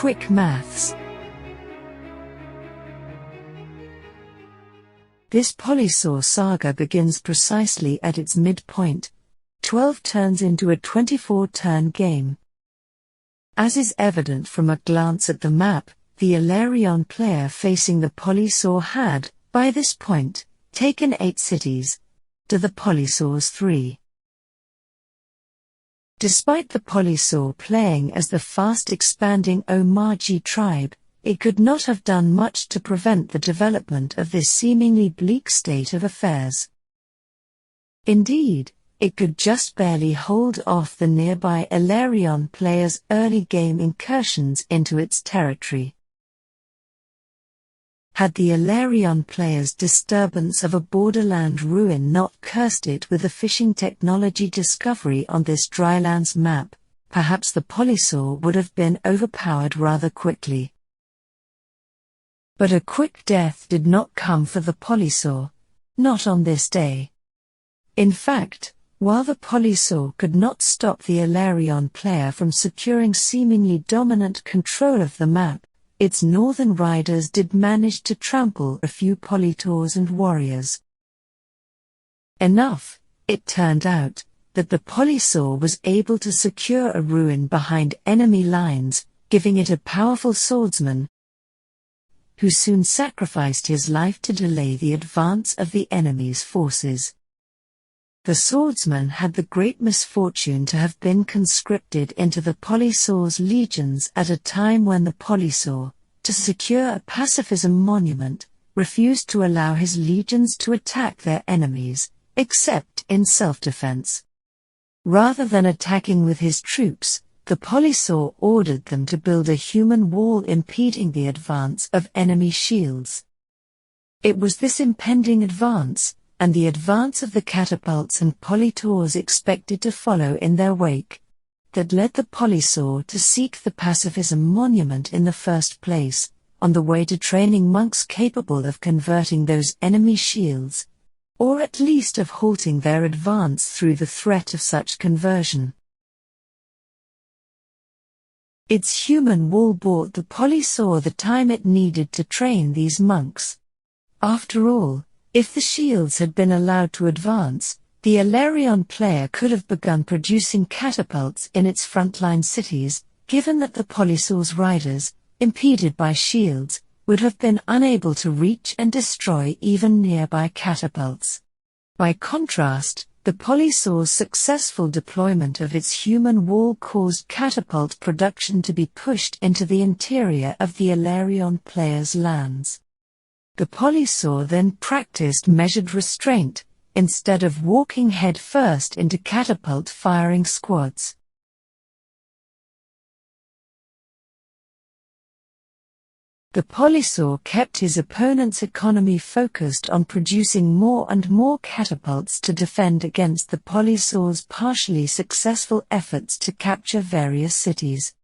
Quick maths. This Polysaur saga begins precisely at its midpoint. 12 turns into a 24-turn game. As is evident from a glance at the map, the Elarion player facing the Polysaur had, by this point, taken 8 cities, to the Polysaur's 3. Despite the Polysaur playing as the fast-expanding Omaji tribe, it could not have done much to prevent the development of this seemingly bleak state of affairs. Indeed, it could just barely hold off the nearby Elarion players' early game incursions into its territory. Had the Elarion players' disturbance of a borderland ruin not cursed it with a fishing technology discovery on this drylands map, perhaps the Polysaur would have been overpowered rather quickly. But a quick death did not come for the Polysaur, not on this day. In fact, while the Polysaur could not stop the Elarion player from securing seemingly dominant control of the map, its northern riders did manage to trample a few Polytaurs and warriors. Enough, it turned out, that the Polysaur was able to secure a ruin behind enemy lines, giving it a powerful swordsman, who soon sacrificed his life to delay the advance of the enemy's forces. The swordsman had the great misfortune to have been conscripted into the Polysaur's legions at a time when the Polysaur, to secure a pacifism monument, refused to allow his legions to attack their enemies, except in self-defense. Rather than attacking with his troops, the Polysaur ordered them to build a human wall impeding the advance of enemy shields. It was this impending advance, and the advance of the catapults and Polytaurs expected to follow in their wake, that led the Polysaur to seek the pacifism monument in the first place, on the way to training monks capable of converting those enemy shields, or at least of halting their advance through the threat of such conversion. Its human wall bought the Polysaur the time it needed to train these monks. After all, if the shields had been allowed to advance, the Elarion player could have begun producing catapults in its frontline cities, given that the Polysaur's riders, impeded by shields, would have been unable to reach and destroy even nearby catapults. By contrast, the Polysaur's successful deployment of its human wall caused catapult production to be pushed into the interior of the Elarion player's lands. The Polysaur then practiced measured restraint, instead of walking head-first into catapult-firing squads. The Polysaur kept his opponent's economy focused on producing more and more catapults to defend against the Polysaur's partially successful efforts to capture various cities.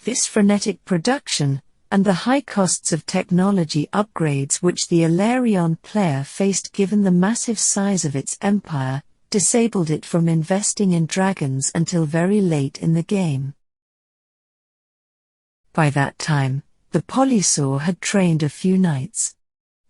This frenetic production, and the high costs of technology upgrades which the Elarion player faced given the massive size of its empire, disabled it from investing in dragons until very late in the game. By that time, the Polysaur had trained a few knights.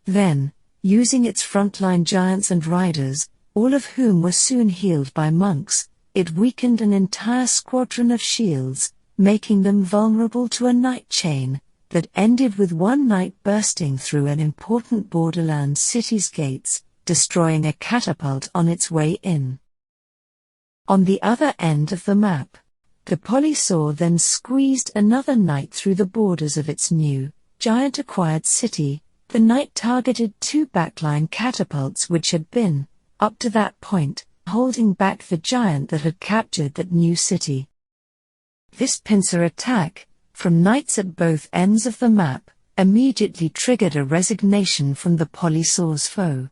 Then, using its frontline giants and riders, all of whom were soon healed by monks, it weakened an entire squadron of shields, making them vulnerable to a knight chain that ended with one knight bursting through an important borderland city's gates, destroying a catapult on its way in. On the other end of the map, the Polysaur then squeezed another knight through the borders of its new, giant-acquired city. The knight targeted 2 backline catapults which had been, up to that point, holding back the giant that had captured that new city. This pincer attack, from knights at both ends of the map, immediately triggered a resignation from the Polysaur's foe.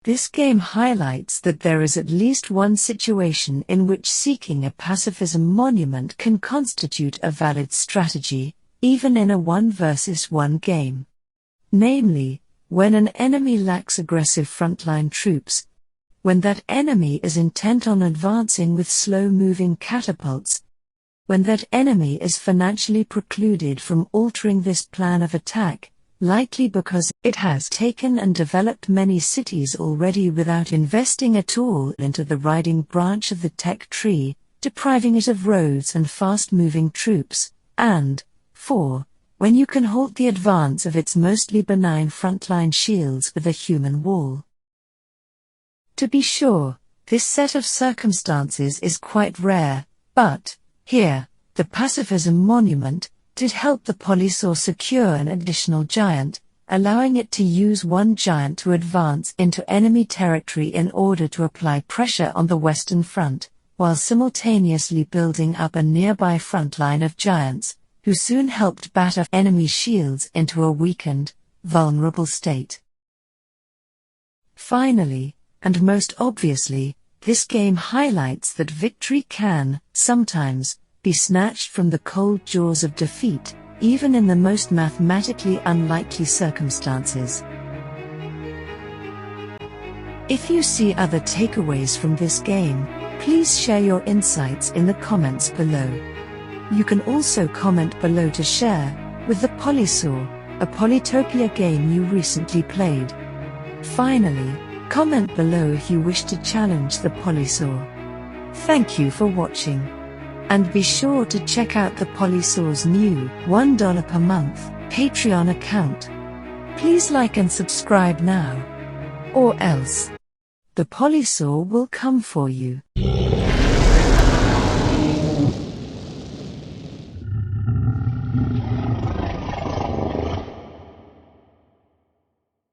This game highlights that there is at least one situation in which seeking a pacifism monument can constitute a valid strategy, even in a 1 versus 1 game. Namely, when an enemy lacks aggressive frontline troops, when that enemy is intent on advancing with slow-moving catapults, when that enemy is financially precluded from altering this plan of attack, likely because it has taken and developed many cities already without investing at all into the riding branch of the tech tree, depriving it of roads and fast-moving troops, and 4. When you can halt the advance of its mostly benign frontline shields with a human wall. To be sure, this set of circumstances is quite rare, but, here, the pacifism monument did help the Polisaur secure an additional giant, allowing it to use one giant to advance into enemy territory in order to apply pressure on the Western Front, while simultaneously building up a nearby front line of giants, who soon helped batter enemy shields into a weakened, vulnerable state. Finally, and most obviously, this game highlights that victory can, sometimes, be snatched from the cold jaws of defeat, even in the most mathematically unlikely circumstances. If you see other takeaways from this game, please share your insights in the comments below. You can also comment below to share, with the Polisaur, a Polytopia game you recently played. Finally, comment below if you wish to challenge the Polisaur. Thank you for watching. And be sure to check out the Polisaur's new $1 per month Patreon account. Please like and subscribe now. Or else, the Polisaur will come for you.